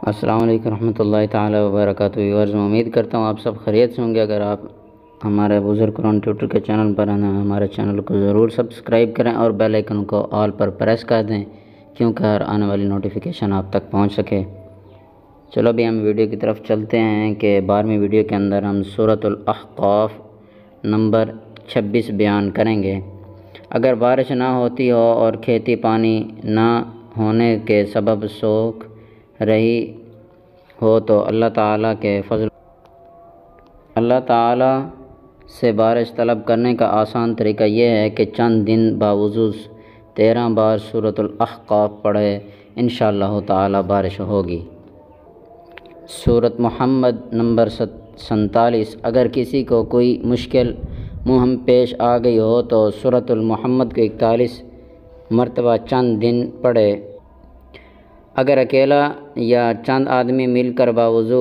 السلام علیکم رحمۃ اللہ تعالیٰ وبرکاتہ ویورز، میں امید کرتا ہوں آپ سب خیریت سے ہوں گے۔ اگر آپ ہمارے بزرگ قرآن ٹیوٹر کے چینل پر ہیں، ہمارے چینل کو ضرور سبسکرائب کریں اور بیل آئیکن کو آل پر پریس کر دیں کیونکہ ہر آنے والی نوٹیفیکیشن آپ تک پہنچ سکے۔ چلو ابھی ہم ویڈیو کی طرف چلتے ہیں کہ 12ویں ویڈیو کے اندر ہم سورۃ الاحقاف نمبر 26 بیان کریں گے۔ اگر بارش نہ ہوتی ہو اور کھیتی پانی نہ ہونے کے سبب سوکھ رہی ہو تو اللہ تعالیٰ سے بارش طلب کرنے کا آسان طریقہ یہ ہے کہ چند دن باوضو 13 بار سورۃ الاحقاف پڑھے، انشاءاللہ تعالیٰ بارش ہوگی۔ سورۃ محمد نمبر 47۔ اگر کسی کو کوئی مشکل مہم پیش آ گئی ہو تو سورۃ المحمد کو 41 مرتبہ چند دن پڑھے۔ اگر اکیلا یا چند آدمی مل کر باوضو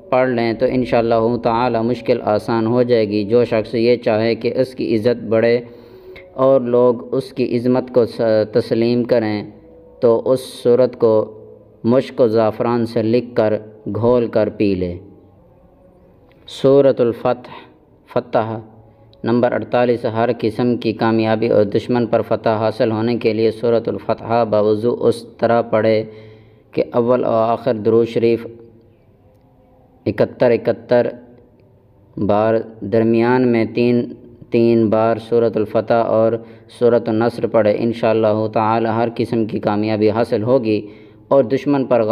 پڑھ لیں تو انشاءاللہ تعالی مشکل آسان ہو جائے گی۔ جو شخص یہ چاہے کہ اس کی عزت بڑھے اور لوگ اس کی عظمت کو تسلیم کریں تو اس سورت کو مشک و زعفران سے لکھ کر گھول کر پی لے۔ سورۃ فتح نمبر 48۔ ہر قسم کی کامیابی اور دشمن پر فتح حاصل ہونے کے لیے سورۃ الفتح باوضو اس طرح پڑھے کہ اول و آخر درود شریف 71 بار، درمیان میں 3 بار سورۃ الفتح اور سورۃ النصر پڑھے۔ انشاءاللہ تعالی ہر قسم کی کامیابی حاصل ہوگی اور دشمن پر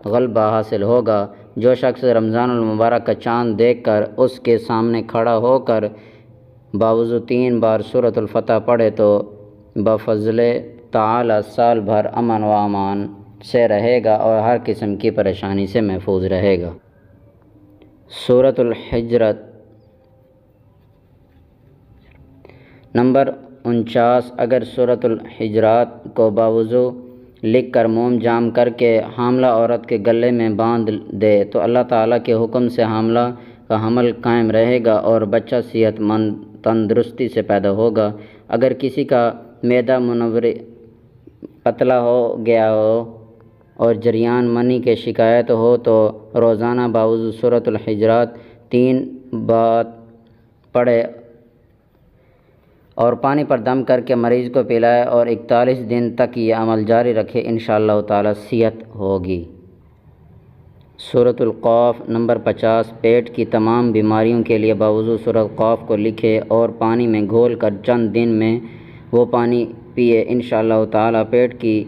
غلبہ حاصل ہوگا۔ جو شخص رمضان المبارک کا چاند دیکھ کر اس کے سامنے کھڑا ہو کر باوضو 3 بار سورۃ الفتح پڑھے تو بفضل تعالی سال بھر امن و امان سے رہے گا اور ہر قسم کی پریشانی سے محفوظ رہے گا۔ سورۃ الحجرات نمبر 49۔ اگر سورۃ الحجرات کو باوضو لکھ کر موم جام کر کے حاملہ عورت کے گلے میں باندھ دے تو اللہ تعالیٰ کے حکم سے حاملہ کا حمل قائم رہے گا اور بچہ صحت مند تندرستی سے پیدا ہوگا۔ اگر کسی کا معدہ پتلا ہو گیا ہو اور جریان منی کی شکایت ہو تو روزانہ باوضو سورۃ الحجرات 3 بار پڑھے اور پانی پر دم کر کے مریض کو پلائے اور 41 دن تک یہ عمل جاری رکھے، انشاءاللہ تعالی صحت ہوگی۔ سورۃ القاف نمبر 50۔ پیٹ کی تمام بیماریوں کے لیے باوضو سورۃ قاف کو لکھے اور پانی میں گھول کر چند دن میں وہ پانی پیے، انشاءاللہ تعالی پیٹ کی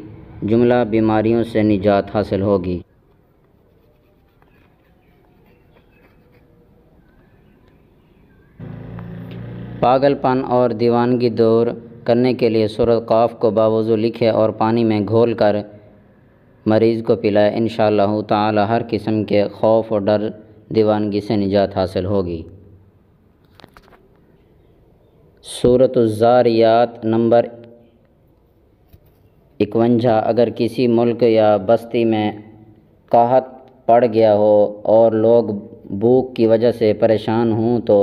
جملہ بیماریوں سے نجات حاصل ہوگی۔ پاگل پن اور دیوانگی دور کرنے کے لیے سورۃ قاف کو باوضو لکھے اور پانی میں گھول کر مریض کو پلائے، انشاءاللہ تعالی ہر قسم کے خوف اور ڈر دیوانگی سے نجات حاصل ہوگی۔ سورۃ الذاریات نمبر 51۔ اگر کسی ملک یا بستی میں قحط پڑ گیا ہو اور لوگ بھوک کی وجہ سے پریشان ہوں تو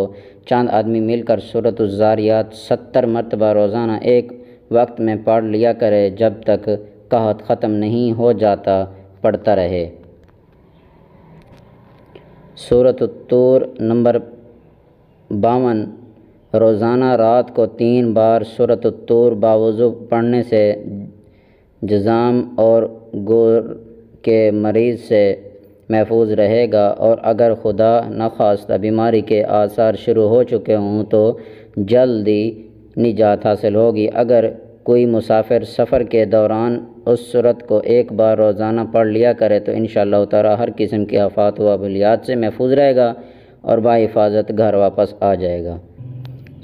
چند آدمی مل کر سورۃ الذاریات 70 مرتبہ روزانہ ایک وقت میں پڑھ لیا کرے، جب تک قحط ختم نہیں ہو جاتا پڑھتا رہے۔ سورۃ الطور نمبر 52۔ روزانہ رات کو 3 بار سورۃ الطور باوضو پڑھنے سے جذام اور گور کے مرض سے محفوظ رہے گا، اور اگر خدا نخواستہ بیماری کے آثار شروع ہو چکے ہوں تو جلدی نجات حاصل ہوگی۔ اگر کوئی مسافر سفر کے دوران اس سورت کو 1 بار روزانہ پڑھ لیا کرے تو انشاءاللہ تعالی ہر قسم کی آفات و بلیات سے محفوظ رہے گا اور بحفاظت گھر واپس آ جائے گا۔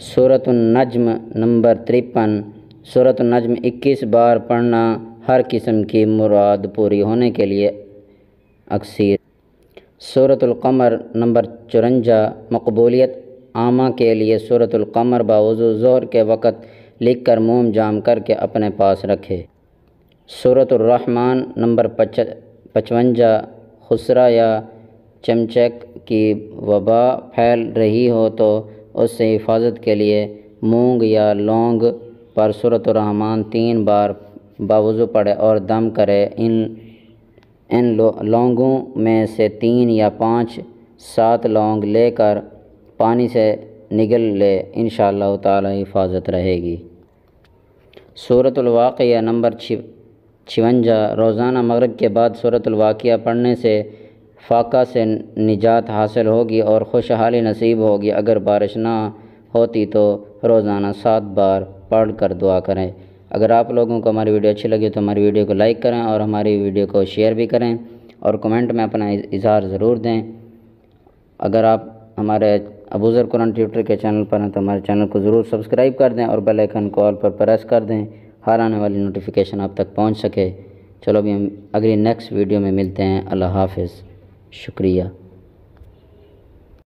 سورۃ النجم نمبر 53۔ سورۃ النجم 21 بار پڑھنا ہر قسم کی مراد پوری ہونے کے لیے اکثیر۔ سورۃ القمر نمبر 54۔ مقبولیت عامہ کے لیے سورۃ القمر باوضو ظہر کے وقت لکھ کر موم جام کر کے اپنے پاس رکھے۔ سورۃ الرحمن نمبر 55۔ خسرہ یا چمچک کی وبا پھیل رہی ہو تو اس سے حفاظت کے لیے مونگ یا لونگ پر سورۃ الرحمن 3 بار باوضو پڑھے اور دم کرے۔ ان لونگوں میں سے 3 یا 5 7 لونگ لے کر پانی سے نگل لے، انشاءاللہ تعالی حفاظت رہے گی۔ سورۃ الواقعہ نمبر 56۔ روزانہ مغرب کے بعد سورۃ الواقعہ پڑھنے سے فاقہ سے نجات حاصل ہوگی اور خوشحالی نصیب ہوگی۔ اگر بارش نہ ہوتی تو روزانہ 7 بار پڑھ کر دعا کریں۔ اگر آپ لوگوں کو ہماری ویڈیو اچھی لگی تو ہماری ویڈیو کو لائک کریں اور ہماری ویڈیو کو شیئر بھی کریں اور کمنٹ میں اپنا اظہار ضرور دیں۔ اگر آپ ہمارے ابوذر قرآن ٹیوٹر کے چینل پر ہیں تو ہمارے چینل کو ضرور سبسکرائب کر دیں اور بیل آئیکن کو آل پر پریس کر دیں، ہر آنے والی نوٹیفیکیشن آپ تک پہنچ سکے۔ چلو ابھی ہم اگلی نیکسٹ ویڈیو میں ملتے ہیں۔ اللہ حافظ، شکریہ۔